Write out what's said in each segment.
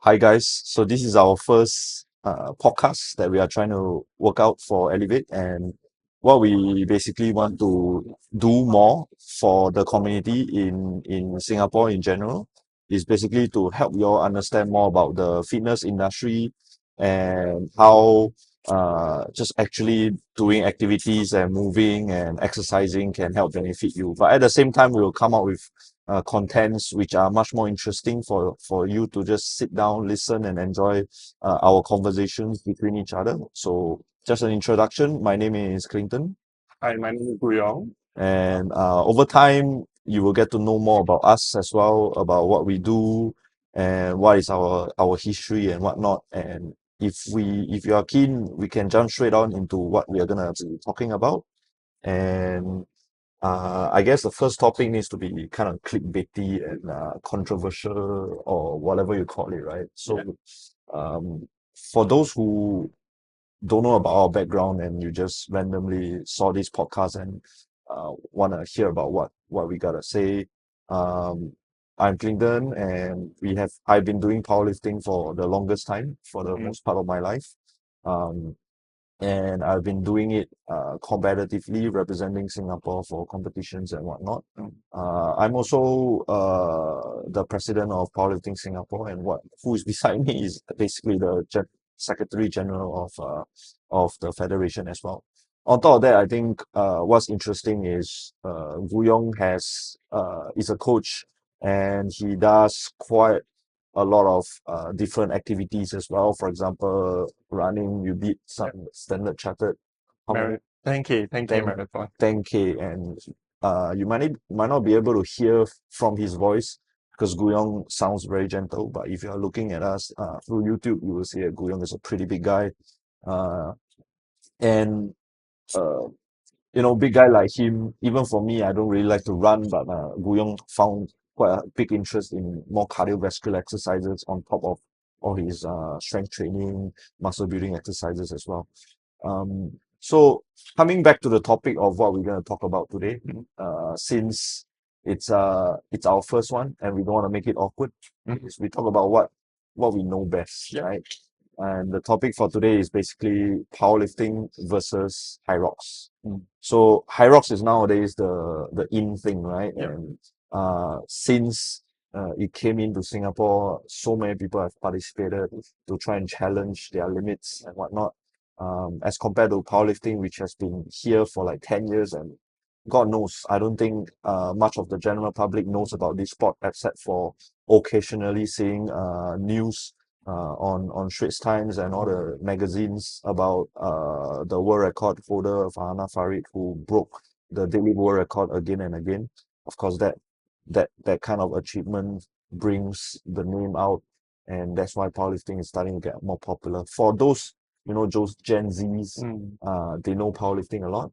Hi guys, so this is our first podcast that we are trying to work out for Elevate, and what we basically want to do more for the community in Singapore in general is basically to help you all understand more about the fitness industry and how just actually doing activities and moving and exercising can help benefit you. But at the same time, we will come up with contents which are much more interesting for you to just sit down, listen, and enjoy our conversations between each other. So, just an introduction. My name is Clinton, Hi, my name is Gooyoung. and over time, you will get to know more about us as well, about what we do, and what is our history and whatnot. And if you are keen, we can jump straight on into what we are gonna be talking about. And I guess the first topic needs to be kind of clickbaity and controversial or whatever you call it, right? So, Yeah. for those who don't know about our background and you just randomly saw this podcast and want to hear about what we gotta say, um, I'm Clinton, and I've been doing powerlifting for the longest time, for the Mm, most part of my life. Um, and I've been doing it competitively, representing Singapore for competitions and whatnot. mm, I'm also the president of Powerlifting Singapore, and who is beside me is basically the Secretary General of the federation as well. On top of that, I think what's interesting is Gooyoung is a coach, and he does quite a lot of different activities as well. For example, running, you did yeah. some standard chartered, how many? 10K 10, marathon. 10K, and you might not be able to hear from his voice because Guyong sounds very gentle. But if you are looking at us through YouTube, you will see that Guyong is a pretty big guy. Uh, and uh, big guy like him, even for me, I don't really like to run, but Guyong found quite a big interest in more cardiovascular exercises on top of all his strength training, muscle building exercises as well. So coming back to the topic of what we're going to talk about today, Mm, since it's our first one and we don't want to make it awkward, mm, is we talk about what we know best, yeah. right? And the topic for today is basically powerlifting versus Hyrox. Mm, So Hyrox is nowadays the in thing, right? yeah. And since it came into Singapore, so many people have participated to try and challenge their limits and whatnot. As compared to powerlifting, which has been here for like 10 years, and God knows, I don't think much of the general public knows about this sport except for occasionally seeing news on Straits Times and all the magazines about the world record holder Farhana Farid, who broke the daily world record again and again. Of course, that kind of achievement brings the name out, and that's why powerlifting is starting to get more popular. For those Gen Zs, Mm, they know powerlifting a lot.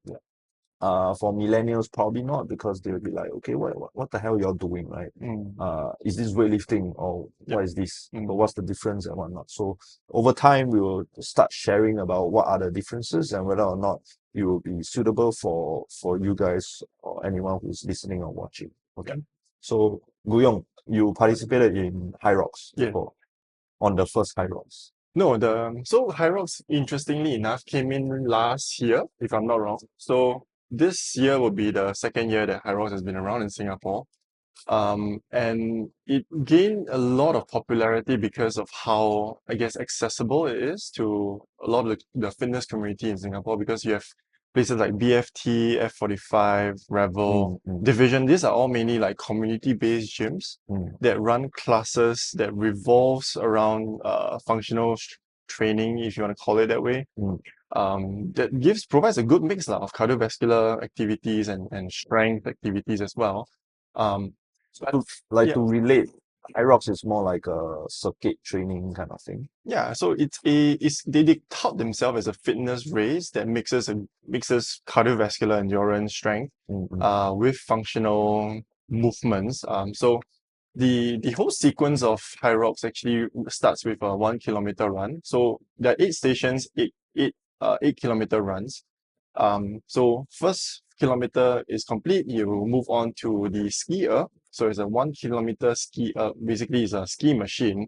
For millennials, probably not, because they'll be like, okay, what the hell you're doing, right? mm, Is this weightlifting, or yeah. what is this? But Mm, what's the difference and whatnot? So over time, we will start sharing about what are the differences and whether or not it will be suitable for you guys or anyone who's listening or watching. yeah. Okay. So Guyong, you participated in Hyrox Yeah. before, on the first Hyrox. No, so Hyrox, interestingly enough, came in last year, if I'm not wrong. So this year will be the second year that Hyrox has been around in Singapore. And it gained a lot of popularity because of how, I guess, accessible it is to a lot of the fitness community in Singapore, because you have places like BFT, F45, Revel, Mm, mm, Division. These are all mainly like community-based gyms mm, that run classes that revolves around functional training, if you want to call it that way. mm. That provides a good mix lah, of cardiovascular activities and strength activities as well. Um, So but like yeah, to relate, Hyrox is more like a circuit training kind of thing. yeah. So they tout themselves as a fitness race that mixes cardiovascular endurance strength Mm, mm, with functional movements. So the whole sequence of Hyrox actually starts with a 1 kilometer run. So there are 8 stations, 8 kilometer runs. So first kilometer is complete, you move on to the skier. So it's a 1 kilometer ski, basically it's a ski machine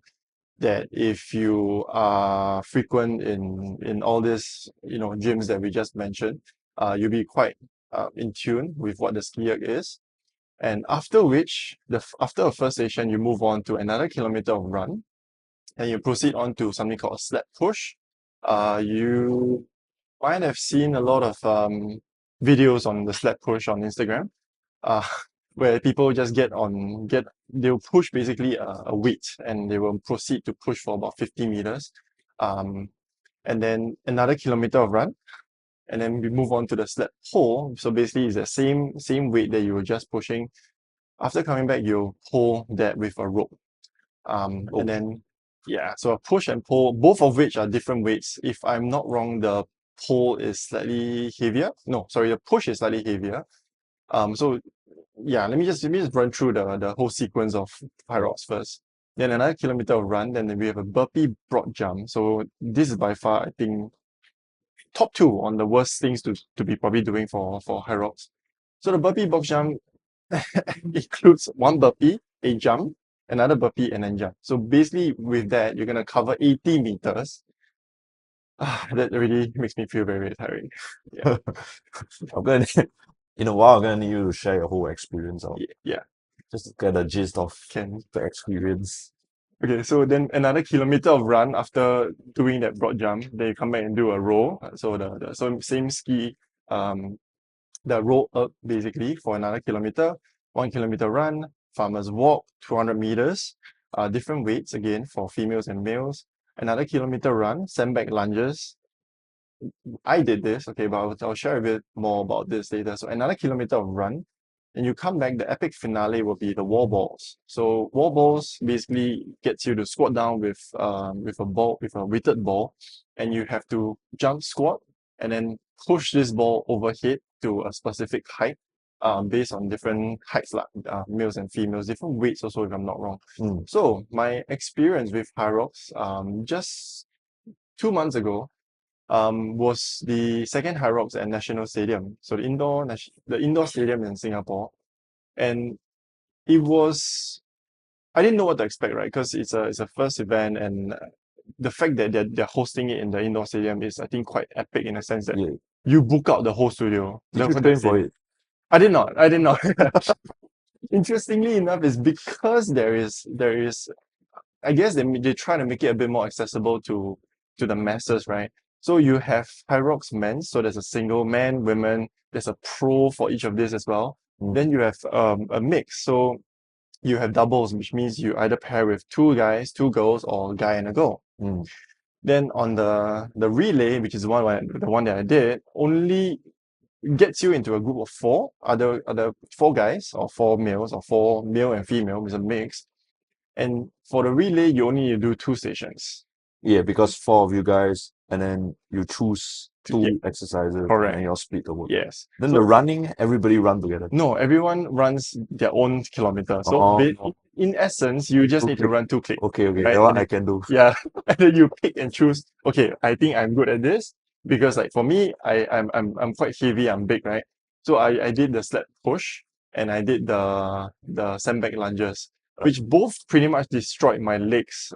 that if you are frequent in all these, gyms that we just mentioned, you'll be quite in tune with what the ski erg is. And after which, after a first session, you move on to another kilometer of run, and you proceed on to something called a sled push. You might have seen a lot of videos on the sled push on Instagram, uh, where people just they'll push basically a weight, and they will proceed to push for about 50 meters, um, and then another kilometer of run, and then we move on to the sled pull. So basically, it's the same weight that you were just pushing. After coming back, you'll pull that with a rope. And then, yeah, so a push and pull, both of which are different weights. If I'm not wrong, the pull is slightly heavier. No, sorry, the push is slightly heavier. So yeah, let me just run through the whole sequence of Hyrox first. Then another kilometer of run, then we have a burpee broad jump. So this is by far, I think, top two on the worst things to be probably doing for Hyrox. So the burpee box jump includes one burpee, a jump, another burpee, and then jump. So basically, with that, you're gonna cover 80 meters. That really makes me feel very, very tiring. Yeah, I'm gonna in a while I'm gonna need you to share your whole experience out, yeah, just to get a gist of can. the experience. Okay, so then another kilometer of run after doing that broad jump. Then you come back and do a roll. So the same ski, um, the roll up basically for another kilometer. 1 kilometer run, farmer's walk, 200 meters, different weights again for females and males. Another kilometer run, sandbag lunges. I did this, okay, but I'll share a bit more about this later. So another kilometer of run, and you come back, the epic finale will be the wall balls. So wall balls basically gets you to squat down with a ball, with a weighted ball, and you have to jump squat and then push this ball overhead to a specific height, based on different heights, like males and females, different weights also, if I'm not wrong. So my experience with Hyrox, just 2 months ago, was the second Hyrox at National Stadium, so the indoor stadium in Singapore, and it was I didn't know what to expect, right? Because it's a first event, and the fact that they're hosting it in the indoor stadium is, I think, quite epic in a sense that Yeah. you book out the whole studio. Did you The train day. for it? I did not. I did not. Interestingly enough, is because there is I guess they try to make it a bit more accessible to the masses, right? So you have Hyrox men, so there's a single man, women, there's a pro for each of this as well. Then you have a mix. So you have doubles, which means you either pair with two guys, two girls, or a guy and a girl. Then on the relay, which is the one that I did, only gets you into a group of four, other four guys or four males or four male and female with a mix. And for the relay, you only need to do 2 stations. Yeah, because four of you guys, and then you choose Yeah, two exercises, and correct. then you'll split the work. Yes. Then So the running, everybody run together. no, everyone runs their own kilometer. So Oh, in essence, you just two need to click. run 2 click, Okay, right? that And one then, I can do. yeah, and then you pick and choose. Okay, I think I'm good at this because, like, for me, I'm quite heavy. I'm big, right? So I did the sled push and I did the sandbag lunges, which both pretty much destroyed my legs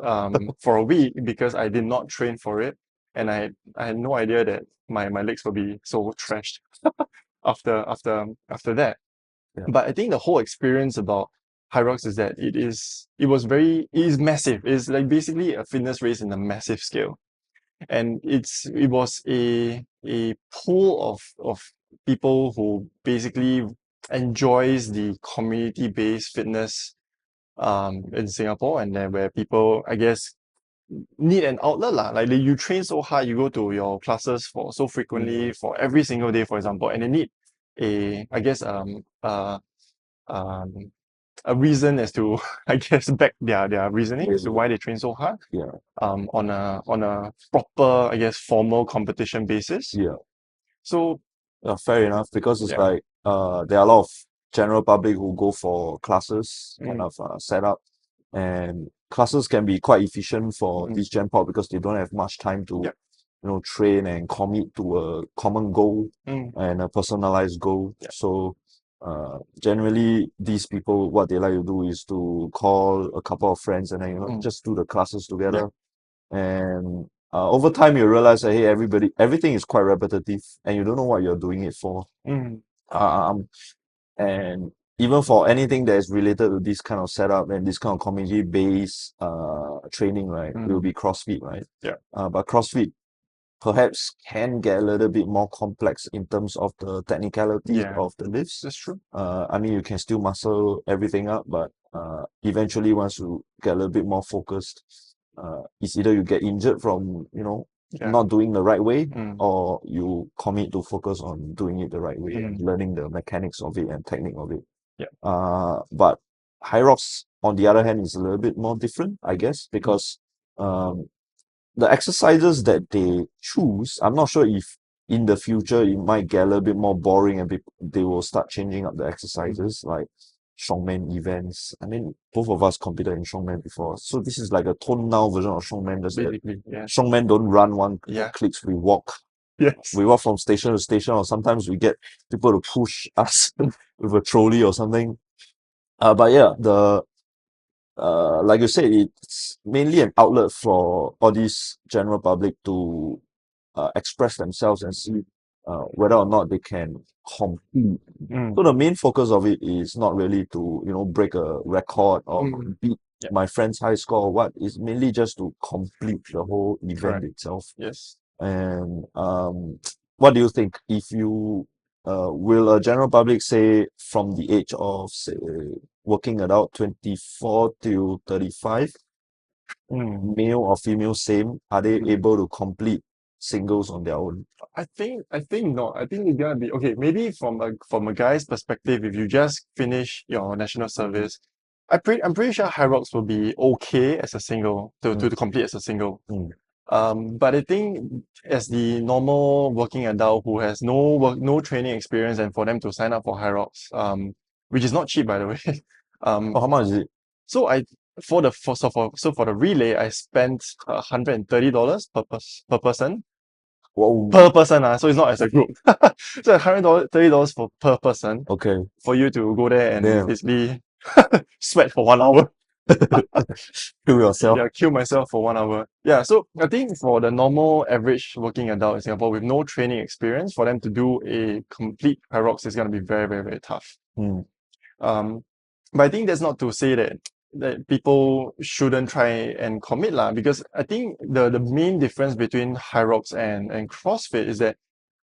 for a week because I did not train for it, and I had no idea that my legs would be so trashed after that. Yeah. But I think the whole experience about Hyrox is that it is massive. It's like basically a fitness race in a massive scale. And it was a pool of people who basically enjoys the community-based fitness in Singapore, and then where people, I guess, need an outlet lah. Like you train so hard, you go to your classes for so frequently, for every single day, for example, and they need I guess um a reason as to I guess back their reasoning as to why they train so hard. Yeah. On a proper, I guess, formal competition basis. Yeah. So Fair enough, because it's yeah. like there are a lot of general public who go for classes kind of setup, and classes can be quite efficient for this gen pop because they don't have much time to Yep. train and commit to a common goal and a personalized goal. So Generally these people, what they like to do is to call a couple of friends and then, just do the classes together. And over time you realize that, hey, everything is quite repetitive and you don't know what you're doing it for. Um, and even for anything that is related to this kind of setup and this kind of community-based training, right, it will be CrossFit, right? But CrossFit perhaps can get a little bit more complex in terms of the technicalities of the lifts. That's true. I mean, you can still muscle everything up, but eventually once you get a little bit more focused, it's either you get injured from, not doing the right way, or you commit to focus on doing it the right way and learning the mechanics of it and technique of it. But Hyrox, on the other hand, is a little bit more different, I guess, because the exercises that they choose, I'm not sure if in the future it might get a little bit more boring and they will start changing up the exercises, like strongman events. I mean, both of us competed in strongman before, so this is like a toned down version of strongman. Just that Basically, strongman don't run one clicks, we walk. Yes. We walk from station to station, or sometimes we get people to push us with a trolley or something. But yeah, like you said, it's mainly an outlet for all these general public to express themselves and see whether or not they can compete. So the main focus of it is not really to, break a record or beat my friend's high score or what. It's mainly just to complete the whole event itself. Yes. And what do you think? If you will a general public, say from the age of, say, working adult 24 to 35, male or female same, are they able to complete singles on their own? I think not. I think it's gonna be okay. Maybe from a guy's perspective, if you just finish your national service, I'm pretty sure Hyrox will be okay as a single to complete as a single. But I think as the normal working adult who has no training experience, and for them to sign up for Hyrox, which is not cheap, by the way. How much is it? So for the relay, I spent $130 per person. Whoa. Per person, so it's not as a group. So $130 per person Okay. for you to go there and Damn. basically sweat for 1 hour. Kill yourself. Yeah, kill myself for 1 hour. Yeah, so I think for the normal average working adult in Singapore with no training experience, for them to do a complete Hyrox is going to be very, very, very tough. But I think that's not to say that people shouldn't try and commit lah, because I think the main difference between Hyrox and CrossFit is that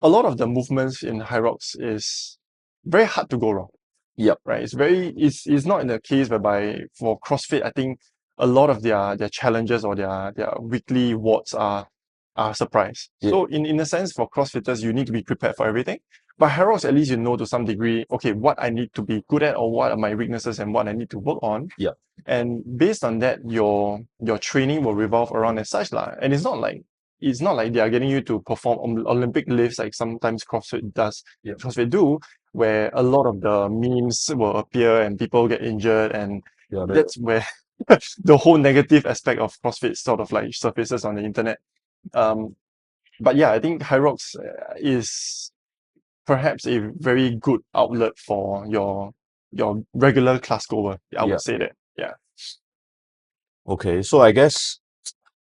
a lot of the movements in Hyrox is very hard to go wrong. Yep. Right. It's not in the case whereby for CrossFit, I think a lot of their challenges or their weekly wards are surprise. So in a sense, for CrossFitters, you need to be prepared for everything. But Hyrox, at least you know to some degree, okay, what I need to be good at or what are my weaknesses and what I need to work on. Yeah. And based on that, your training will revolve around as such lah. And it's not like they are getting you to perform Olympic lifts like sometimes CrossFit does. CrossFit do, where a lot of the memes will appear and people get injured, and that's where the whole negative aspect of CrossFit sort of like surfaces on the internet. But yeah, I think Hyrox is perhaps a very good outlet for your regular class goer. I would say that. Yeah. Okay, so I guess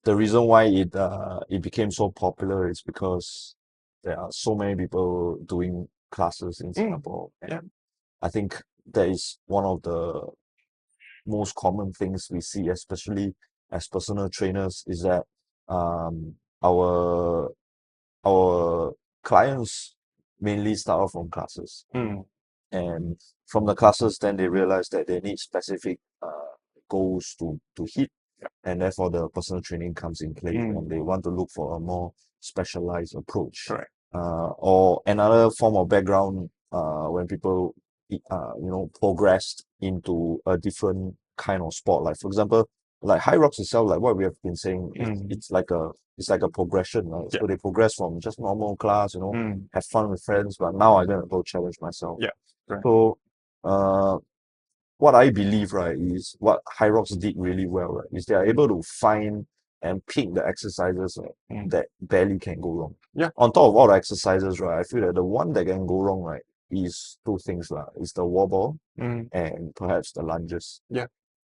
the reason why it became so popular is because there are so many people doing classes in Singapore. And I think that is one of the most common things we see, especially as personal trainers, is that our clients mainly start off from classes. And from the classes, then they realize that they need specific goals to hit. And therefore the personal training comes in play, and they want to look for a more specialized approach. Correct. Or another form of background when people progressed into a different kind of sport. Like for example, like Hyrox itself, like what we have been saying, it's like a progression, right? So they progress from just normal class, have fun with friends, but now I'm gonna go challenge myself. Correct. So what I believe, right, is what Hyrox did really well, right, is they are able to find and pick the exercises that barely can go wrong. Yeah. On top of all the exercises, right, I feel that the one that can go wrong, right, is two things lah. It's the wall ball Mm. and perhaps the lunges. Yeah.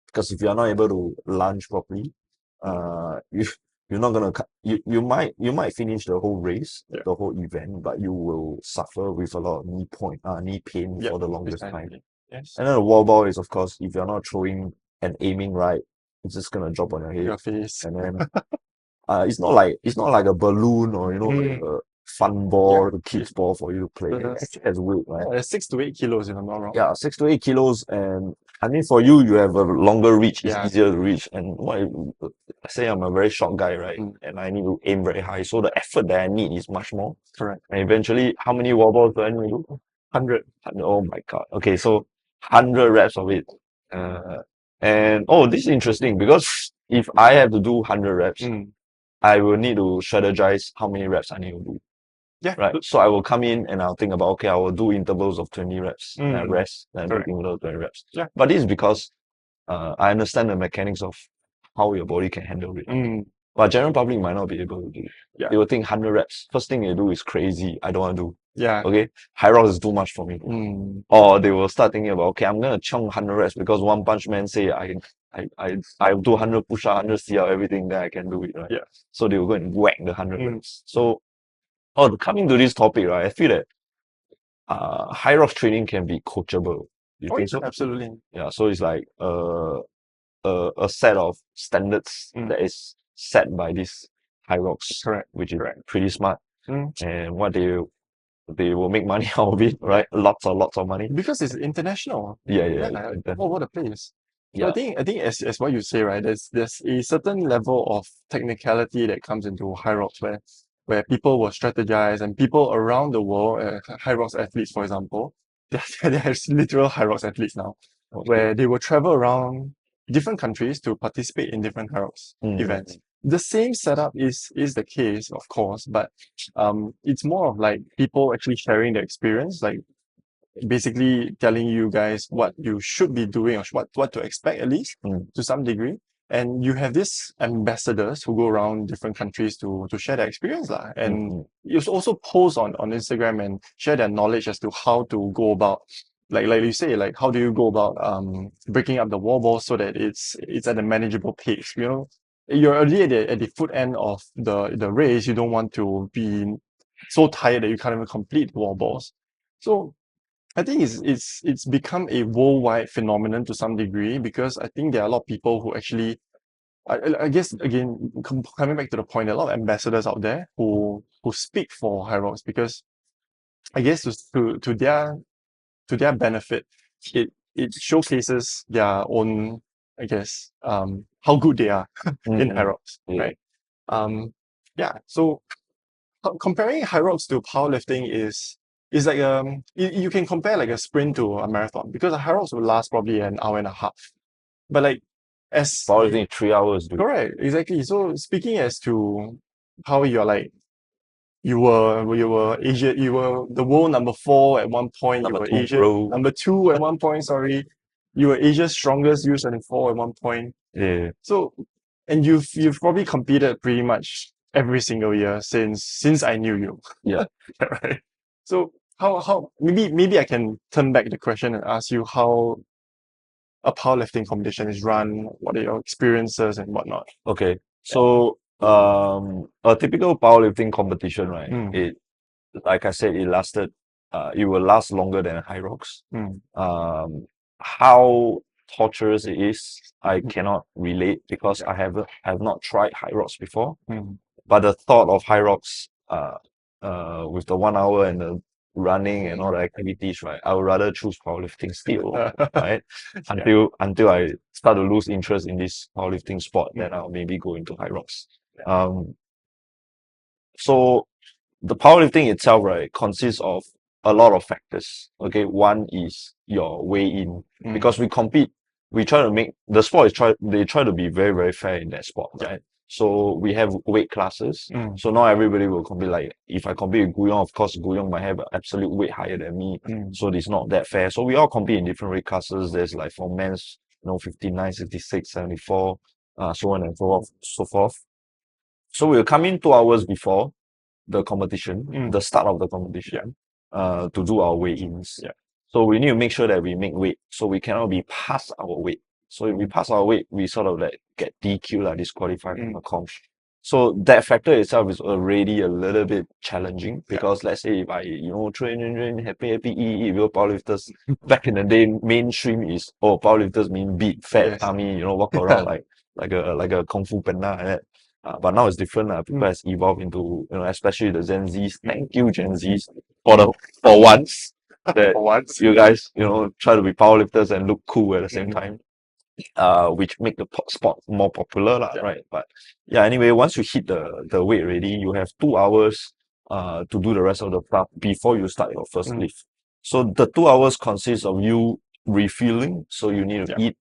Because if you're not able to lunge properly, you're not gonna you might finish the whole race, Yeah. the whole event, but you will suffer with a lot of knee pain Yeah, for the longest time. precisely. Yes. And then the wall ball is, of course, if you're not throwing and aiming right, it's just gonna drop on your head. Your face. And then it's not like a balloon or Mm. a fun Yeah. ball, the kids' ball for you to play. It Yes. actually has weight, right? Yeah, 6 to 8 kilos, if I'm not wrong. Yeah, 6 to 8 kilos, and I mean for you, you have a longer reach. It's Yeah. easier to reach. And say I'm a very short guy, right? Mm. And I need to aim very high, so the effort that I need is much more. Correct. And eventually, how many wall balls do I need to do? 100. Oh my God. Okay, so 100 reps of it. And this is interesting because if I have to do 100 reps, Mm. I will need to strategize how many reps I need to do. Yeah. Right. So I will come in and I'll think about, okay, I will do intervals of 20 reps. Then I Mm. rest, then I do Correct. intervals of 20 reps. Yeah. But this is because I understand the mechanics of how your body can handle it. Mm. But general public might not be able to do it. Yeah. They will think 100 reps. First thing they do is crazy. I don't want to do. Yeah. Okay. Hyrox is too much for me. Mm. Or they will start thinking about, okay, I'm gonna chunk 100 reps because One Punch Man say I do 100 push-up, 100 CL, everything, then I can do it, right? Yeah. So they will go and whack the 100 Mm. reps. So, coming to this topic, right, I feel that Hyrox training can be coachable. You Oh, think yeah, so? absolutely. Yeah. So it's like a set of standards Mm. that is set by this Hyrox, Correct. which is Correct. pretty smart, Mm. and what they will make money out of it, right? Lots of money. Because it's international. Yeah, All over the place. So yeah. I think as what you say, right, there's a certain level of technicality that comes into Hyrox where people will strategize and people around the world, Hyrox athletes, for example, there's literal Hyrox athletes now, Okay. where they will travel around different countries to participate in different Hyrox events. The same setup is the case, of course, but it's more of like people actually sharing their experience, like basically telling you guys what you should be doing or what to expect at least to some degree. And you have these ambassadors who go around different countries to share their experience lah. And you also post on Instagram and share their knowledge as to how to go about, like you say, like how do you go about breaking up the wall balls so that it's at a manageable pace. You know, you're already at the foot end of the race. You don't want to be so tired that you can't even complete wall balls. So I think it's become a worldwide phenomenon to some degree because I think there are a lot of people who actually, I guess again coming back to the point, there are a lot of ambassadors out there who speak for Hyrox because I guess to their benefit, it showcases their own, I guess, how good they are in Hyrox, right? Yeah. So comparing Hyrox to powerlifting is like you can compare like a sprint to a marathon because a Hyrox will last probably an hour and a half. But like as Powerlifting 3 hours, dude. correct, exactly. So speaking as to how you're like you were Asia, you were the world number 4 at one point, you Number were 2, Asia bro. number 2 at one point, sorry. You were Asia's strongest U-74 at one point. Yeah. So and you've probably competed pretty much every single year since I knew you. Yeah. Right. So how maybe I can turn back the question and ask you how a powerlifting competition is run, what are your experiences and whatnot. Okay. So a typical powerlifting competition, right? It, like I said, it will last longer than Hyrox. How torturous it is, I cannot relate because I have not tried Hyrox before. But the thought of Hyrox with the 1 hour and the running and all the activities, right? I would rather choose powerlifting still, right? Until I start to lose interest in this powerlifting sport, then I'll maybe go into Hyrox. So the powerlifting itself, right, consists of a lot of factors. Okay, one is your weigh-in because we compete. We try to make the sport they try to be very, very fair in that sport, right? So we have weight classes. So not everybody will compete. Like if I compete with Gooyoung, of course Gooyoung might have an absolute weight higher than me. So it's not that fair. So we all compete in different weight classes. There's like for men's, 59, 66, 74, so on and so forth. So we'll come in 2 hours before the competition, the start of the competition. to do our weigh-ins. Yeah. So we need to make sure that we make weight. So we cannot be past our weight. So if we pass our weight, we sort of like get DQ, like disqualified from the comp. So that factor itself is already a little bit challenging because let's say if I, train, happy, eat, powerlifters, back in the day, mainstream is, powerlifters mean big, fat, Yes. army, walk around like a Kung Fu Panda like that. But now it's different. People has evolved into, especially the Gen Zs. Thank you, Gen Zs, for once that For once. you guys, try to be powerlifters and look cool at the same time. Which make the sport more popular, right? But yeah, anyway, once you hit the weight already, you have 2 hours to do the rest of the stuff before you start your first lift. So the 2 hours consists of you refueling. So you need to eat,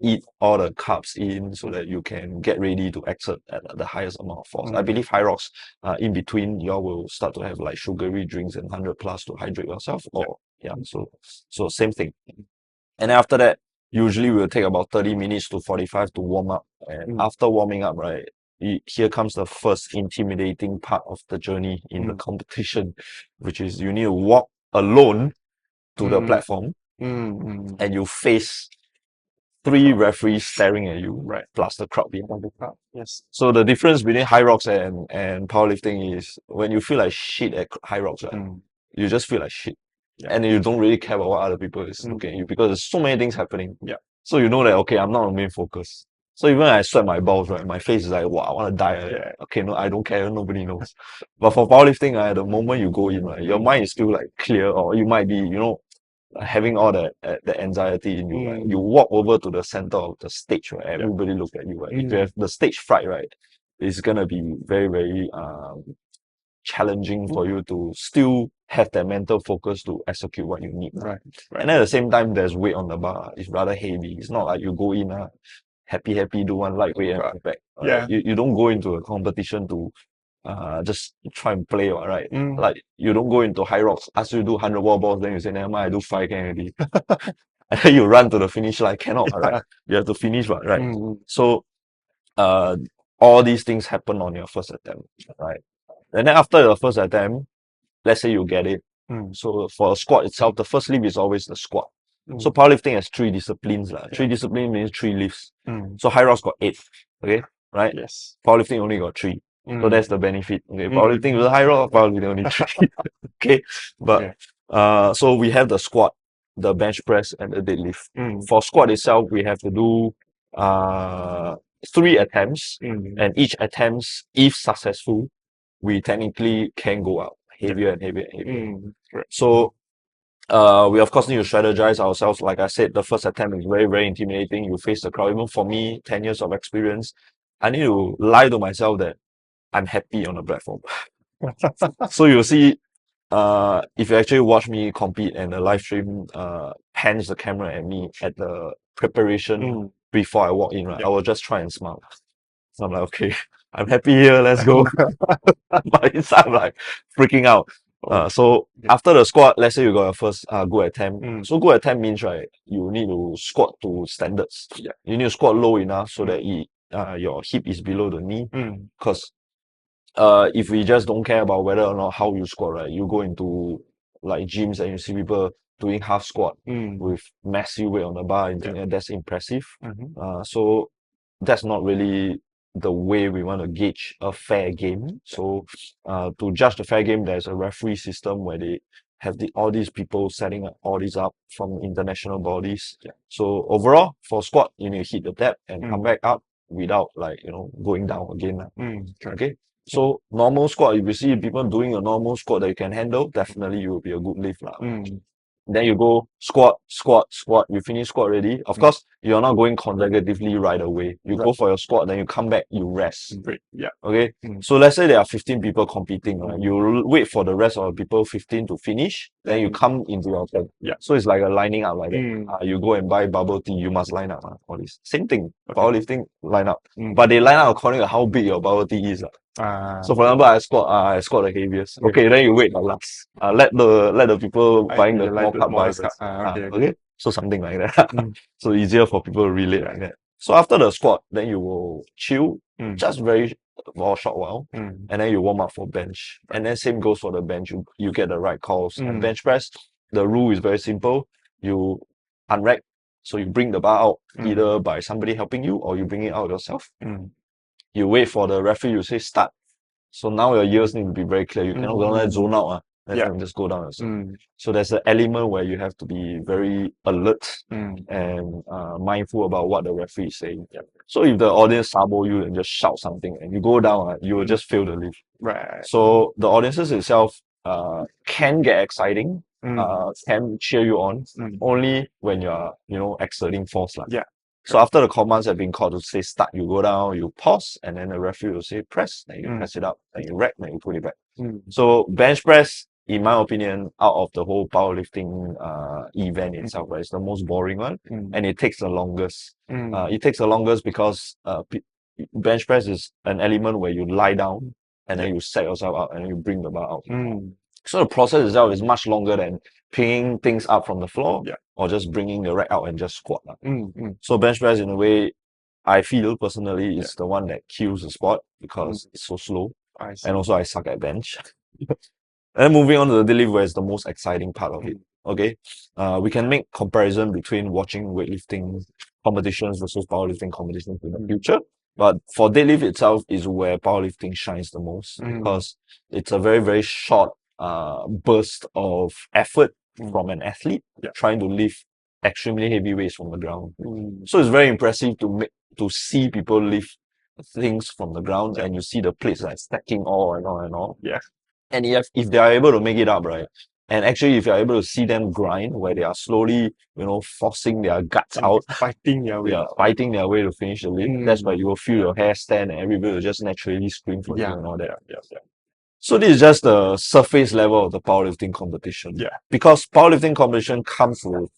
eat all the carbs in so that you can get ready to exert at the highest amount of force. I believe Hyrox, in between, you all will start to have like sugary drinks and 100 plus to hydrate yourself. So same thing. And after that, usually we'll take about 30 minutes to 45 to warm up. And after warming up, right, here comes the first intimidating part of the journey in the competition, which is you need to walk alone to the platform and you face 3 referees staring at you, right? Plus the crowd behind the crowd. Yes. So the difference between Hyrox and powerlifting is when you feel like shit at Hyrox, right? You just feel like shit. And you don't really care about what other people is looking at you because there's so many things happening. So you know that, okay, I'm not the main focus. So even when I sweat my balls, right, my face is like, wow, I want to die. Okay, no, I don't care. Nobody knows. But for powerlifting, the moment you go in, right, your mind is still like clear, or you might be, having all the anxiety in you. Right? You walk over to the center of the stage, right? Everybody look at you. Right? If you have the stage fright, right, it's gonna be very, very challenging for you to still have that mental focus to execute what you need. Right. And at the same time, there's weight on the bar. It's rather heavy. It's not like you go in happy, do one lightweight and come back. You don't go into a competition to just try and play, right? Like you don't go into Hyrox, ask you to do 100 wall balls, then you say, never mind, I do 5 can already. And then you run to the finish line, cannot, right? You have to finish, right? So all these things happen on your first attempt, right? And then after your first attempt, let's say you get it. So for a squat itself, the first lift is always the squat. So powerlifting has 3 disciplines. 3 disciplines means 3 lifts. So Hyrox got 8. Okay, right? Yes. Powerlifting only got 3. So that's the benefit. Okay, powerlifting with Hyrox, powerlifting only 3. Okay, but so we have the squat, the bench press, and the deadlift. For squat itself, we have to do 3 attempts, and each attempt, if successful, we technically can go up heavier and heavier and heavier. So we of course need to strategize ourselves. Like I said, the first attempt is very, very intimidating. You face the crowd. Even for me, 10 years of experience, I need to lie to myself that I'm happy on the platform. So you'll see, if you actually watch me compete and the live stream pans the camera at me at the preparation before I walk in, right? I will just try and smile. So I'm like, okay, I'm happy here, let's go. But inside I'm like freaking out. So after the squat, let's say you got your first good attempt. So good attempt means, right, you need to squat to standards. You need to squat low enough so that your hip is below the knee. Because if we just don't care about whether or not how you squat, right, you go into like gyms and you see people doing half squat with massive weight on the bar and think that's impressive. So that's not really the way we want to gauge a fair game. So to judge the fair game, there's a referee system where they have all these people setting all these up from international bodies. So overall, for squat, you need to hit the depth and come back up without going down again. Okay. So normal squat, if you see people doing a normal squat that you can handle, definitely you will be a good lift. Then you go squat, you finish squat already. Of course, you're not going consecutively right away. You go for your squat, then you come back, you rest. Great. Yeah. Okay. So let's say there are 15 people competing, right? You wait for the rest of the people 15 to finish, then you come into your turn. So it's like a lining up like that. You go and buy bubble tea, you must line up. All this. Same thing. Powerlifting, line up. But they line up according to how big your bubble tea is. So for example, I squat the heaviest. Okay, then you wait the last. Let the people buying the small cup buy first. Okay. So something like that. So easier for people to relate like that. So after the squat, then you will chill, just very for a short while, Mm. and then you warm up for bench. And then same goes for the bench. You get the right calls. And Mm. bench press, the rule is very simple. You unrack, so you bring the bar out either by somebody helping you or you bring it out yourself. Mm. You wait for the referee, you say start. So now your ears need to be very clear. You cannot go down and zone out. Yeah. And just go down yourself. Mm. So there's an element where you have to be very alert Mm. and mindful about what the referee is saying. Yeah. So if the audience sabo you and just shout something and you go down, you will just fail the lift. Right. So the audiences itself can get exciting, Mm. can cheer you on Mm. only when you are, exerting force. Yeah. So after the commands have been called to say start, you go down, you pause, and then the referee will say press, then you press it up, then you rack, then you put it back. Mm. So bench press, in my opinion, out of the whole powerlifting event itself, it's the most boring one, and it takes the longest. It takes the longest because bench press is an element where you lie down and then you set yourself up and you bring the bar out. So the process itself is much longer than picking things up from the floor or just bringing the rack out and just squat. So bench press, in a way, I feel personally is the one that kills the sport because it's so slow. I see. And also I suck at bench. And then moving on to the deadlift, where it's the most exciting part of it. Okay, we can make comparison between watching weightlifting competitions versus powerlifting competitions in the future. But for deadlift itself is where powerlifting shines the most because it's a very, very short burst of effort from an athlete trying to lift extremely heavy weights from the ground. So it's very impressive to see people lift things from the ground and you see the plates like stacking all and all and all. Yeah. And if they are able to make it up, right? And actually, if you're able to see them grind, where they are slowly, forcing their guts out, Fighting their way. fighting their way to finish the lift, that's why you will feel your hair stand and everybody will just naturally scream for you and all that. Yeah. So this is just the surface level of the powerlifting competition. Yeah. Because powerlifting competition comes with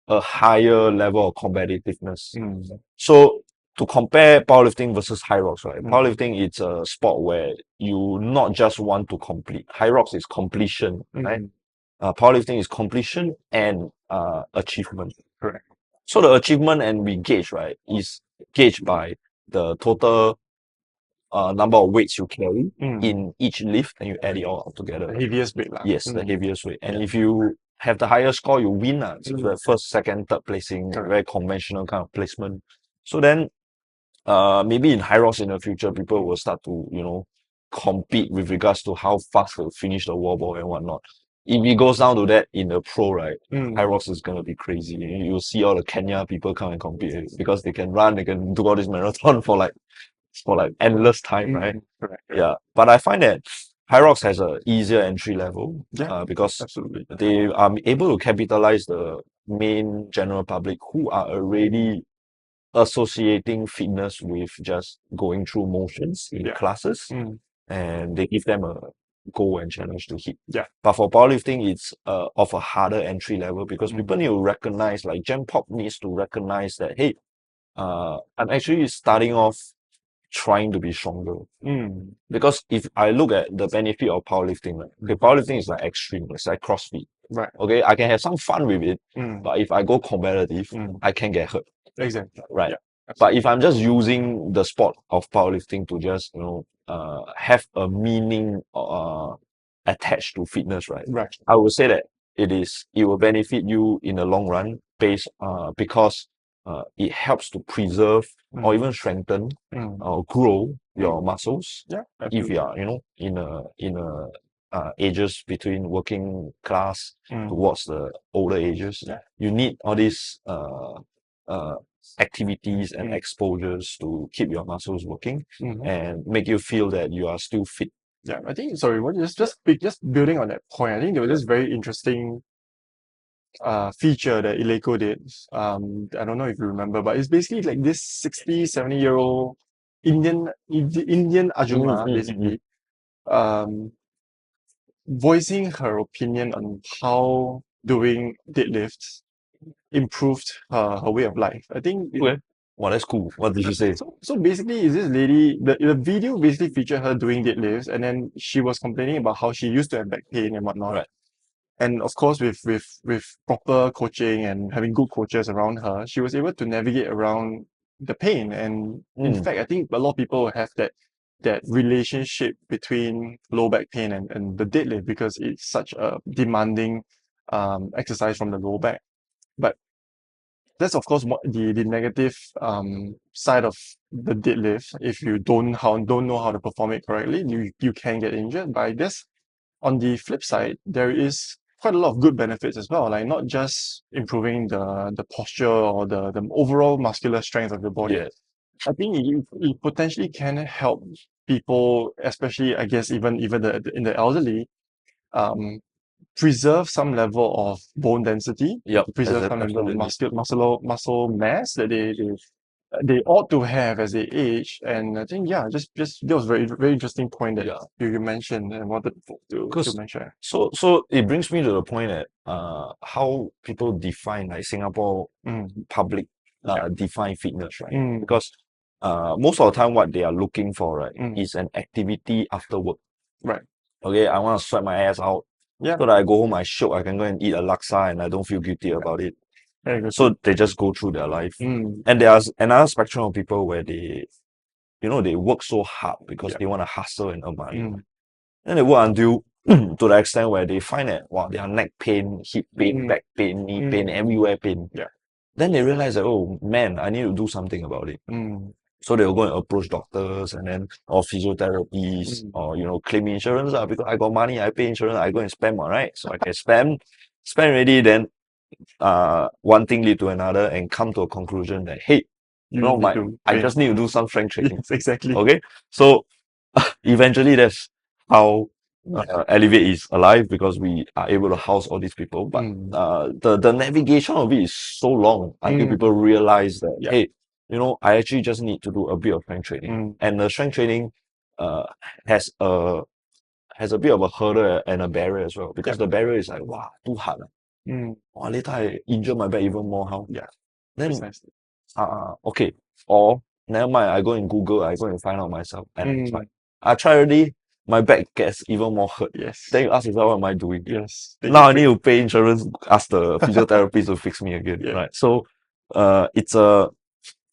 a higher level of competitiveness. So to compare powerlifting versus Hyrox, right? Powerlifting, it's a sport where you not just want to complete. Hyrox is completion, right? Powerlifting is completion and achievement. Correct. So the achievement and we gauge, right, is gauged by the total number of weights you carry in each lift and you add it all up together. The heaviest weight. Yes, the heaviest weight. And if you have the highest score, you win. So the first, second, third placing, very conventional kind of placement. So then maybe in Hyrox in the future, people will start to, compete with regards to how fast they'll finish the wall ball and whatnot. If it goes down to that in the pro, right, Hyrox is gonna be crazy. You'll see all the Kenya people come and compete because they can run, they can do all this marathon for like endless time, right? Correct. Yeah. But I find that Hyrox has a easier entry level because Absolutely. they are able to capitalize the main general public who are already associating fitness with just going through motions in classes, and they give them a goal and challenge to hit. Yeah. But for powerlifting, it's of a harder entry level because people need to recognize, like Gen Pop needs to recognize that, hey, I'm actually starting off trying to be stronger. Because if I look at the benefit of powerlifting, powerlifting is like extreme, it's like CrossFit. Right. Okay, I can have some fun with it, but if I go competitive, I can get hurt. Exactly. Right. Yeah, but if I'm just using the sport of powerlifting to just, have a meaning attached to fitness, right? Right. I would say that it will benefit you in the long run because it helps to preserve or even strengthen or grow your muscles. Yeah. If you are, in a ages between working class towards the older ages, you need all these activities and exposures to keep your muscles working and make you feel that you are still fit. Yeah, I think just building on that point, I think there was this very interesting feature that Eleiko did. I don't know if you remember, but it's basically like this 60, 70-year-old Indian Ajumma, basically, voicing her opinion on how doing deadlifts improved her way of life. I think Wow, that's cool. What did she say? so basically, is this lady, the video basically featured her doing deadlifts, and then she was complaining about how she used to have back pain and whatnot. Right. And of course, with proper coaching and having good coaches around her, she was able to navigate around the pain. And in fact, I think a lot of people have that that relationship between low back pain and the deadlift because it's such a demanding exercise from the low back. But that's of course the negative side of the deadlift. If you don't know how to perform it correctly, you can get injured. But I guess on the flip side, there is quite a lot of good benefits as well. Like not just improving the posture or the overall muscular strength of your body. Yes. I think it potentially can help people, especially I guess even in the elderly, um, preserve some level of bone density, Yep. preserve some level of Absolutely. muscle mass that they ought to have as they age. And I think just that was very interesting point that Yeah. you mentioned and wanted to Because mention. so it brings me to the point that how people define like Singapore public define fitness, right? Mm, Because most of the time what they are looking for, right, mm, is an activity after work. right. Okay, I want to sweat my ass out Yeah. so that I go home, I shook, I can go and eat a laksa and I don't feel guilty about it. Very good. So they just go through their life. Mm, And there's another spectrum of people where they, they work so hard because yeah. they want to hustle and earn money. Mm, And they work until to the extent where they find that, wow, their neck pain, hip pain, back pain, knee pain, everywhere pain. yeah. Then they realize that, oh man, I need to do something about it. Mm, So they'll go and approach doctors and then, or physiotherapists, or, claim insurance, because I got money, I pay insurance, I go and spend more, right? So I can spend already, then one thing lead to another and come to a conclusion that, hey, you no, need to I train. just need to do some strength training. Yes, exactly. Okay. So eventually that's how Elevate is alive, because we are able to house all these people. But the navigation of it is so long until people realize that, Yeah. hey, I actually just need to do a bit of strength training. And the strength training has a bit of a hurdle and a barrier as well, because the barrier is like, wow, too hard. Wow, later I injure my back even more. How? Yeah. Then Precisely. okay. Or never mind, I go in Google, I go and find out myself. And it's like, I try already, my back gets even more hurt. Yes. Then you ask yourself, what am I doing? Yes. Now I need to pay insurance, ask the physiotherapist to fix me again. Yeah. Right. So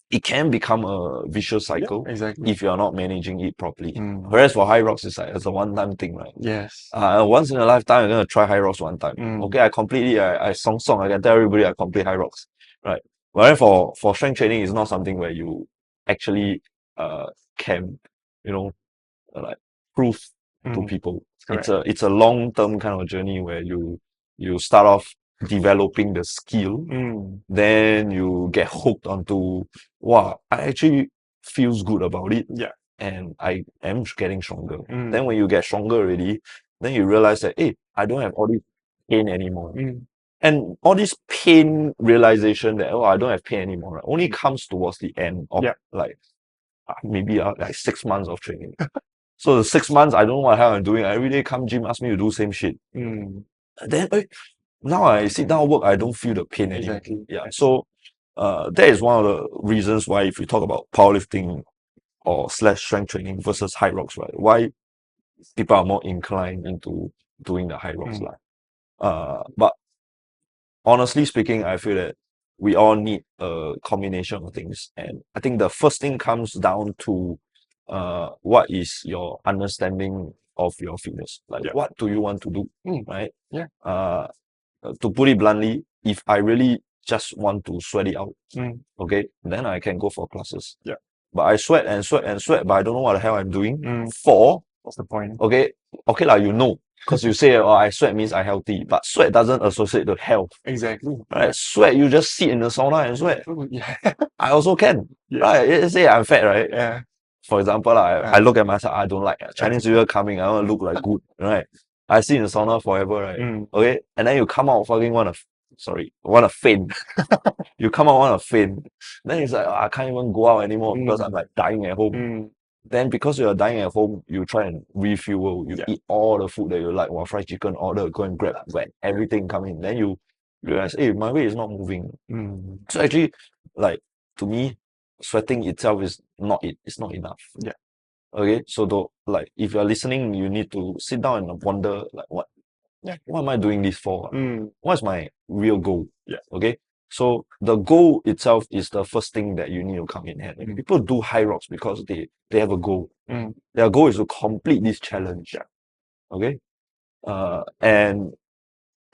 it can become a vicious cycle exactly. if you're not managing it properly. Whereas for Hyrox, it's a one-time thing, right? Yes. Once in a lifetime, you're gonna try Hyrox one time. Okay, I completely, I song, I can tell everybody I complete Hyrox, right? But then for strength training, it's not something where you actually can, like prove to people. It's a long-term kind of journey where you start off developing the skill, then you get hooked onto, wow, I actually feels good about it. Yeah. And I am getting stronger. Then when you get stronger already, then you realize that, hey, I don't have all this pain anymore. And all this pain realization that, oh, I don't have pain anymore, right, only comes towards the end of like maybe like 6 months of training. So the 6 months, I don't know what the hell I'm doing. I every day come gym, ask me to do same shit. Then now I sit down work, I don't feel the pain anymore. Exactly. Yeah. So that is one of the reasons why, if you talk about powerlifting or / strength training versus Hyrox, right? Why people are more inclined into doing the Hyrox line. But honestly speaking, I feel that we all need a combination of things. And I think the first thing comes down to what is your understanding of your fitness? Like, what do you want to do? Right? Yeah. To put it bluntly, if I really just want to sweat it out, okay, then I can go for classes. Yeah. But I sweat and sweat and sweat, but I don't know what the hell I'm doing. What's the point? Okay, like, because you say, oh, I sweat means I healthy, but sweat doesn't associate with health. Exactly. Right? Sweat, you just sit in the sauna and sweat. Yeah. I also can. Yes. Right? Let's say I'm fat, right? Yeah. For example, I look at myself, I don't like Chinese New Year coming, I want to look like good, right? I sit in the sauna forever, right? Okay, and then you come out fucking want to faint. You come out want to faint. Then it's like, I can't even go out anymore because I'm like dying at home. Then because you're dying at home, you try and refuel. You eat all the food that you like. Fried chicken, order, go and grab when everything come in. Then you realize, hey, my weight is not moving. So actually, like, to me, sweating itself is not it. It's not enough. Yeah. Okay. So like, if you're listening, you need to sit down and wonder, like, what am I doing this for? What's my real goal? Yeah. Okay. So the goal itself is the first thing that you need to come in hand. Mm. People do Hyrox because they have a goal. Mm. Their goal is to complete this challenge. Yeah. Okay. And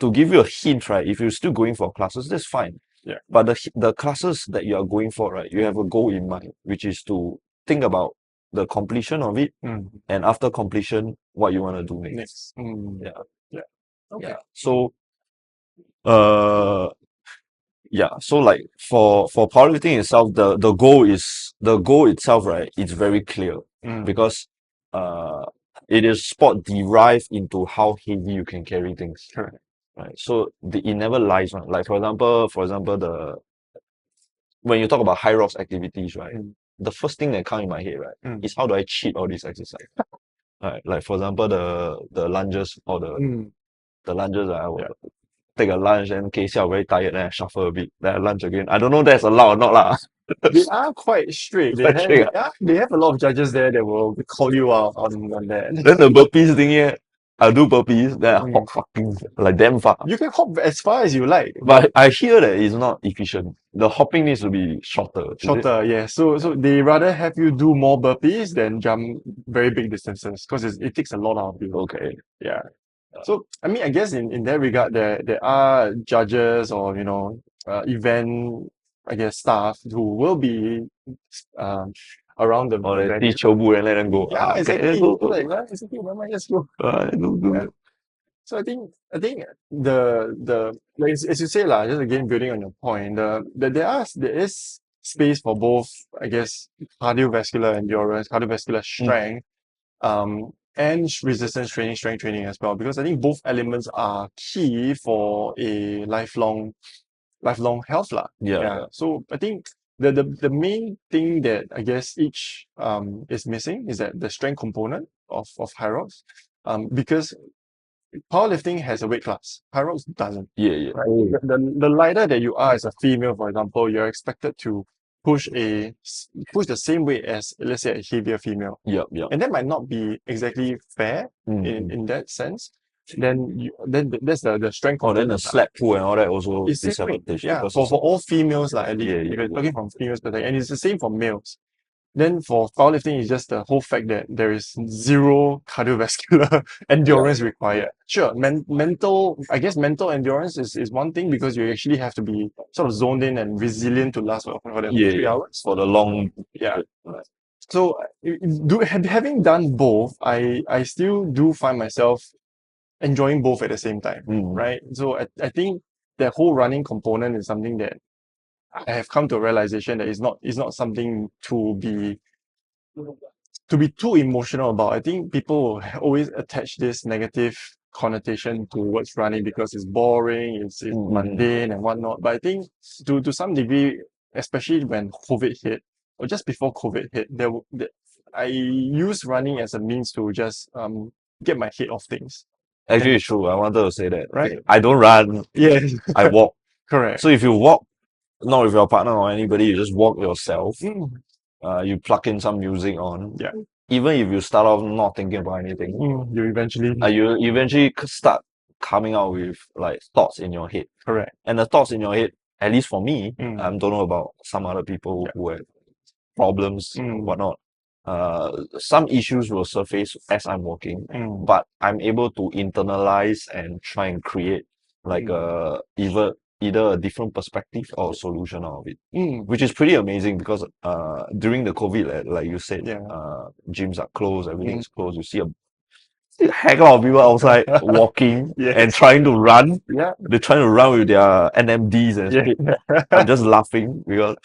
to give you a hint, right? If you're still going for classes, that's fine. Yeah. But the classes that you are going for, right? You have a goal in mind, which is to think about the completion of it, Mm. and after completion, what you want to do next. Next. Mm. Yeah. Yeah. Okay. Yeah. So, so like for powerlifting itself, the goal itself, right? It's very clear Mm. because it is sport derived into how heavy you can carry things. Correct. Right. So it never lies, right? Like for example, when you talk about high rocks activities, right? Mm. The first thing that comes in my head, right, Mm. is how do I cheat all this exercise? Right. Like for example, the lunges or the lunges, I will take a lunge and okay, see I'm very tired, then I shuffle a bit, then I lunge again. I don't know if that's allowed or not lah. They are quite strict. Quite strict, They have a lot of judges there that will call you out on that. Then the burpees thing here, I'll do burpees, then I Mm. hop fucking like damn far. You can hop as far as you like, But I hear that it's not efficient. The hopping needs to be shorter. Is it? shorter, yeah. So they rather have you do more burpees than jump very big distances because it takes a lot out of you. Okay. Yeah. So I mean, I guess in that regard, there are judges or event, I guess, staff who will be around the Or they venue. teach Chobu and let them go. Yeah, Okay, exactly. go. Like, it's okay, never mind, just go. Do. Yeah. So I think the like as you say lah, just again building on your point, there is space for both, I guess, cardiovascular endurance, cardiovascular strength, and resistance training, strength training as well. Because I think both elements are key for a lifelong health lah. Yeah. So I think the main thing that I guess each is missing is that the strength component of Hyrox. Because powerlifting has a weight class. Hyrox doesn't. Yeah. Right? The lighter that you are as a female, for example, you're expected to push the same weight as, let's say, a heavier female. Yeah. And that might not be exactly fair in that sense. Then that's the strength Oh, then component. the slap pull and all that also It's same weight. disadvantage. Yeah, because for all females, like at least Yeah, if you're yeah. talking from females perspective, and it's the same for males. Then for powerlifting, it's just the whole fact that there is zero cardiovascular endurance required. Sure, mental endurance is one thing because you actually have to be sort of zoned in and resilient to last for that 3 hours. For the long. Yeah. So having done both, I still do find myself enjoying both at the same time, right? So I think that whole running component is something that I have come to a realization that it's not something to be too emotional about. I think people will always attach this negative connotation towards running because it's boring, it's mundane and whatnot. But I think to some degree, especially when COVID hit, or just before COVID hit, I use running as a means to just get my head off things. Actually, it's true. I wanted to say that. Right. I don't run. Yes. I walk. Correct. So if you walk, not with your partner or anybody, you just walk yourself. You plug in some music on. Yeah. Even if you start off not thinking about anything, you eventually start coming out with like thoughts in your head. Correct. And the thoughts in your head, at least for me, I don't know about some other people who have problems, whatnot. Some issues will surface as I'm walking, but I'm able to internalize and try and create like either a different perspective or solution out of it, which is pretty amazing because during the COVID, like you said, gyms are closed, everything is closed. You see a heck of people outside walking and trying to run. Yeah. They're trying to run with their NMDs and shit. I'm just laughing because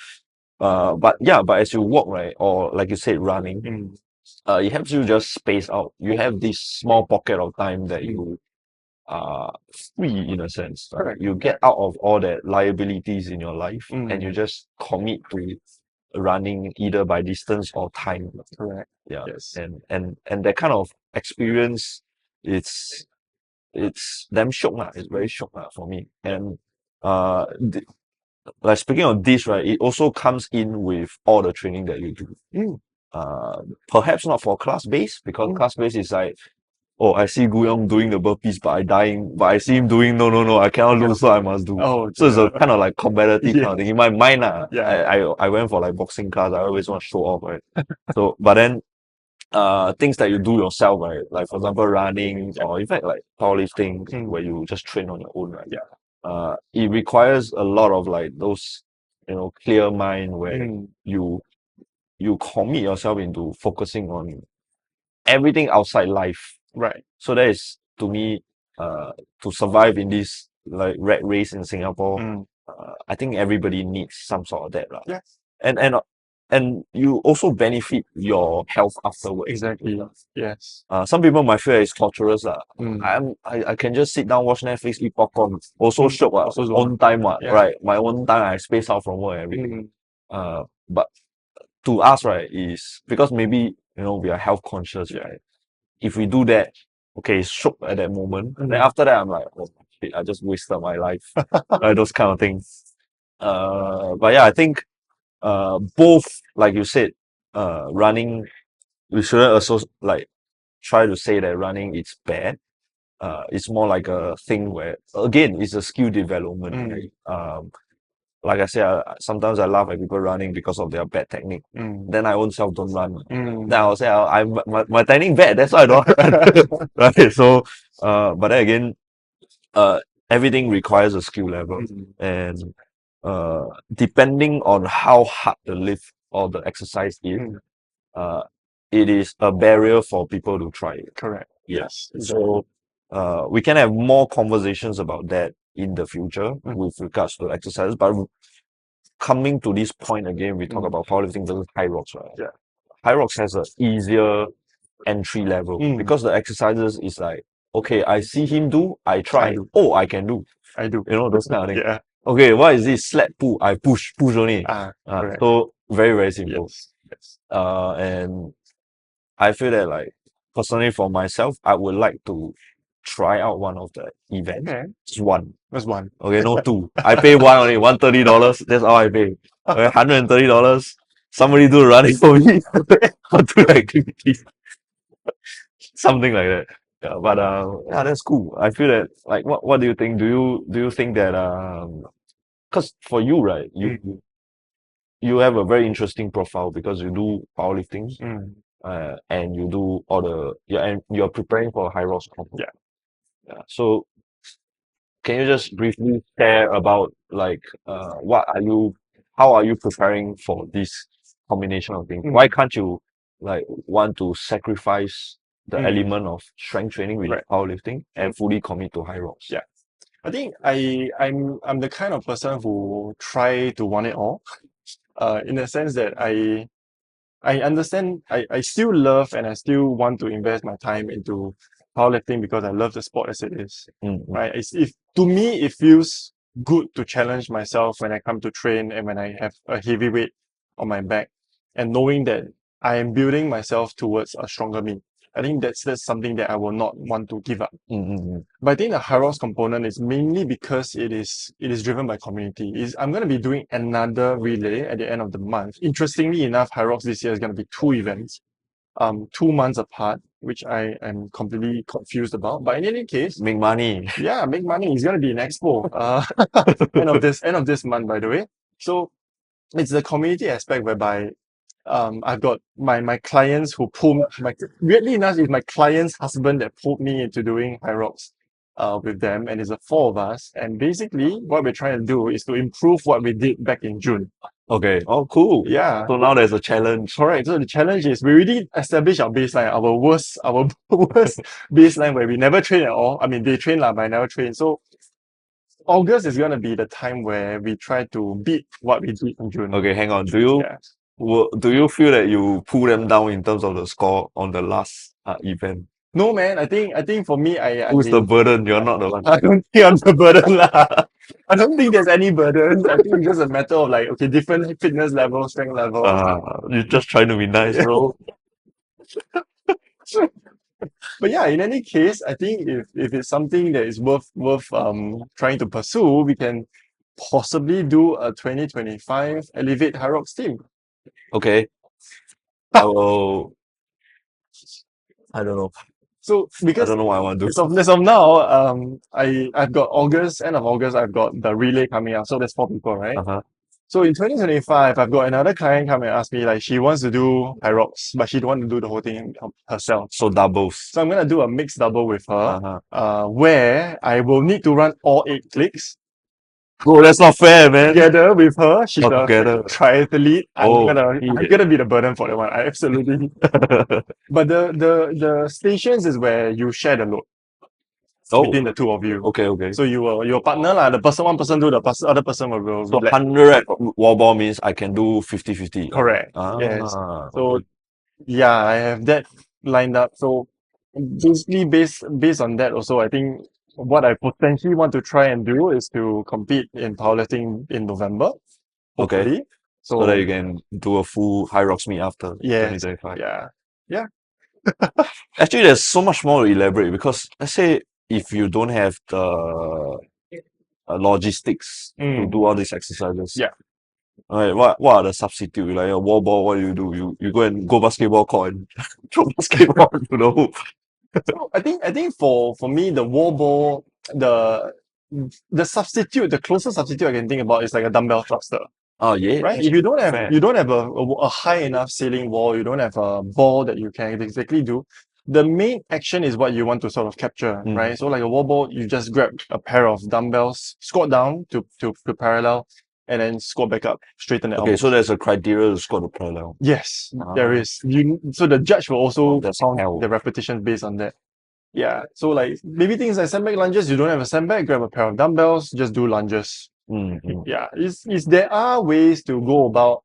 but as you walk, right, or like you said, running, it helps you just space out. You have this small pocket of time that you are free in a sense. Right? You get out of all that liabilities in your life and you just commit to running either by distance or time. Correct. Yeah. Yes. And that kind of experience, it's damn shock lah. It's very shock lah for me. And like speaking of this, right, it also comes in with all the training that you do. Perhaps not for class based because class based is like oh, I see Gooyoung doing the burpees, but I dying. But I see him doing, no, I cannot lose, so I must do. Oh, So it's a dear. kind of like competitive kind of thing. In my mind, Yeah. I went for like boxing class. I always want to show off, right? So, but then, things that you do yourself, right? Like for example, running, or in fact, like powerlifting, where you just train on your own, right? Yeah. It requires a lot of like those, clear mind where Mm. you commit yourself into focusing on everything outside life. Right. So that is to me, to survive in this like rat race in Singapore. Mm. I think everybody needs some sort of that, lah. Yeah. And you also benefit your health afterwards. Exactly. Yes. Some people might feel it's torturous, lah. Mm. I can just sit down, watch Netflix, eat popcorn. Also shiok, Also zone. own time, Yeah. right? My own time, I space out from work and everything. Mm. But to us, right, is because maybe, we are health conscious, Yeah. right? If we do that, okay, it's shook at that moment. Then Mm. after that, I'm like, oh shit, I just wasted my life. Those kind of things. But yeah, I think, both, like you said, running, we shouldn't also like try to say that running is bad. It's more like a thing where, again, it's a skill development, Mm. right? Like I said, sometimes I laugh at people running because of their bad technique. Mm. Then I own self don't run. Mm. Then I'll say, my technique bad, that's why I don't run. Right? So, but then again, everything requires a skill level. Mm. And depending on how hard the lift or the exercise is, Mm. it is a barrier for people to try it. Correct. Yeah. Yes. So, we can have more conversations about that in the future with regards to exercises. But coming to this point again, we talk about powerlifting versus Hyrox, right? Yeah. Hyrox has an easier entry level because the exercises is like, okay, I see him do, I try. do. Oh, I can do. I do. Those kind of things. Yeah. Okay, what is this? Slap pull, I push only. Correct. So very, very simple. Yes. Yes. And I feel that like personally for myself, I would like to try out one of the events. Okay. Just one. That's one. Okay, no two. I pay one only, $130. That's all I pay. Okay, $130. Somebody do the running for me. Or do the activities. Something like that. Yeah, but yeah, that's cool. I feel that like what do you think? Do you think that because for you, right, you have a very interesting profile because you do powerlifting, and you do all the and you're preparing for a Hyrox comp. Yeah. Yeah. So can you just briefly share about like how are you preparing for this combination of things? Why can't you like want to sacrifice the element of strength training with powerlifting and fully commit to Hyrox? Yeah. I think I'm the kind of person who try to want it all. In the sense that I understand I still love and I still want to invest my time into powerlifting because I love the sport as it is. Right? If to me it feels good to challenge myself when I come to train and when I have a heavy weight on my back and knowing that I am building myself towards a stronger me. I think that's something that I will not want to give up. But I think the Hyrox component is mainly because it is driven by community. I'm going to be doing another relay at the end of the month. Interestingly enough, Hyrox this year is going to be 2 events, 2 months apart, which I am completely confused about. But in any case, Make money. Yeah, make money. It's going to be an expo. End of this month, by the way. So it's the community aspect whereby I've got my clients who weirdly enough, it's my client's husband that pulled me into doing Hyrox with them, and it's the 4 of us. And basically, what we're trying to do is to improve what we did back in June. Okay. Oh, cool. Yeah. So now there's a challenge. Correct. So the challenge is we already established our baseline, our worst baseline where we never train at all. I mean, they train but I never train. So August is going to be the time where we try to beat what we did in June. Okay, hang on. Do you feel that you pull them down in terms of the score on the last event? No, man. I think for me, Who's the burden? You're not the one. I don't think I'm the burden lah. I don't think there's any burden. I think it's just a matter of like, okay, different fitness level, strength level. You're just trying to be nice, bro. But yeah, in any case, I think if it's something that is worth trying to pursue, we can possibly do a 2025 Elevate Hyrox team. Okay. I don't know. So I because don't know what I want to do. as of now, I've got August, end of August, I've got the relay coming up. So there's 4 people, right? Uh-huh. So in 2025, I've got another client come and ask me like she wants to do Hyrox, but she don't want to do the whole thing herself. So doubles. So I'm gonna do a mixed double with her, Uh-huh. where I will need to run all 8 clicks Bro, that's not fair, man. together with her. She's Not a together. triathlete. Oh, I'm shit. gonna be the burden for that one. I absolutely. But the stations is where you share the load Oh, between the two of you. okay. So your partner lah. The person one person do the other person will So relax. 100 rep wall ball means I can do 50-50. Correct. Ah, Yes. So okay. yeah, I have that lined up. So basically based on that also, I think what I potentially want to try and do is to compete in powerlifting in November, Okay. hopefully. So that So you can do a full Hyrox meet after yes, 2025. yeah, yeah. Actually, there's so much more to elaborate because let's say if you don't have the logistics to Mm, do all these exercises, yeah. right, what are the substitute? Like a wall ball, what do? You go and go basketball court and throw basketball to the hoop. So I think for me the wall ball the substitute the closest substitute I can think about is like a dumbbell thruster. Oh yeah, Right? If fair. you don't have a high enough ceiling wall, you don't have a ball that you can exactly do. The main action is what you want to sort of capture, Mm. right? So like a wall ball, you just grab a pair of dumbbells, squat down to parallel, and then squat back up, straighten the Okay, elbows. so there's a criteria to score the parallel. Yes, there Ah. is. So the judge will also That's count hell. the repetition based on that. Yeah. So like maybe things like sandbag lunges, you don't have a sandbag, grab a pair of dumbbells, just do lunges. Mm. Yeah. It's there are ways to go about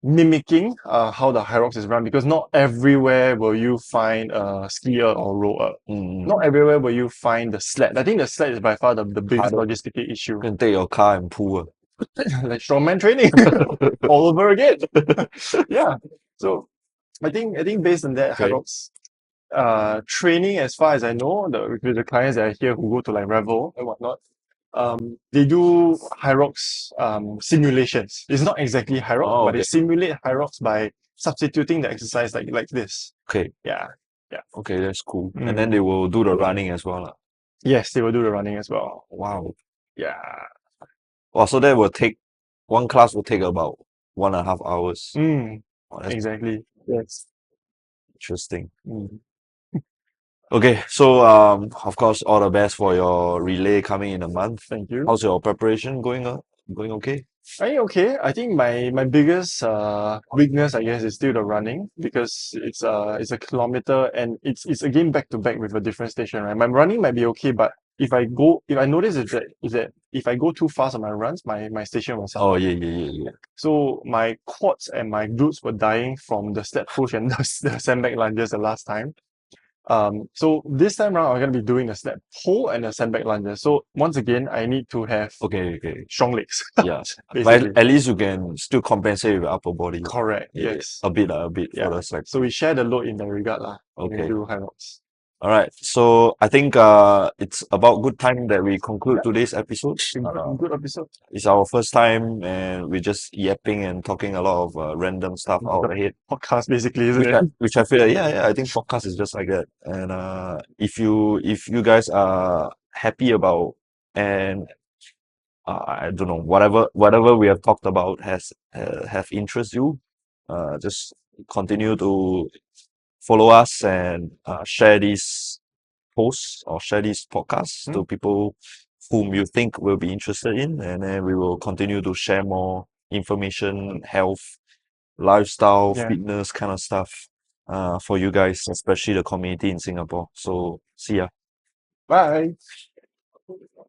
mimicking how the Hyrox is run because not everywhere will you find a skier or rower. Not everywhere will you find the sled. I think the sled is by far the biggest Harder. logistical issue. You can take your car and pull. Like strongman training all over again. Yeah. So I think based on that, Okay. Hyrox training as far as I know, with the clients that are here who go to like Revel and whatnot, they do Hyrox simulations. It's not exactly Hyrox, Oh, but they okay. simulate Hyrox by substituting the exercise like this. Okay. Yeah. Okay, that's cool. And then they will do the running as well. Yes, they will do the running as well. Wow. Yeah. Wow, so that will take one class will take about 1.5 hours. Mm, Wow, that's exactly. Yes. interesting. Mm. Okay, so of course all the best for your relay coming in a month. Thank you. How's your preparation going on? Going okay? I think okay. I think my biggest weakness I guess is still the running because it's a kilometer and it's again back to back with a different station, right? My running might be okay, but if I notice is that if I go too fast on my runs, my station will suffer. Oh yeah. So my quads and my glutes were dying from the step push and the sandbag lunges the last time. So this time around I'm gonna be doing the step pull and the sandbag lunges. So once again, I need to have Okay. strong legs. Yeah. But Basically. at least you can still compensate with upper body. Correct. Yeah, Yes. a bit for Yeah. the slack. So we share the load in that regard lah. When we Okay. do Hyrox. All right. So I think it's about good time that we conclude today's episode. Good episode. It's our first time and we're just yapping and talking a lot of random stuff out of the head. Podcast basically, isn't it? Which I feel like, I think podcast is just like that. And if you guys are happy about and I don't know whatever we have talked about has have interest you, just continue to follow us and share these posts or share these podcasts to people whom you think will be interested in, and then we will continue to share more information, health, lifestyle, Yeah. fitness kind of stuff for you guys, especially the community in Singapore. So see ya. Bye.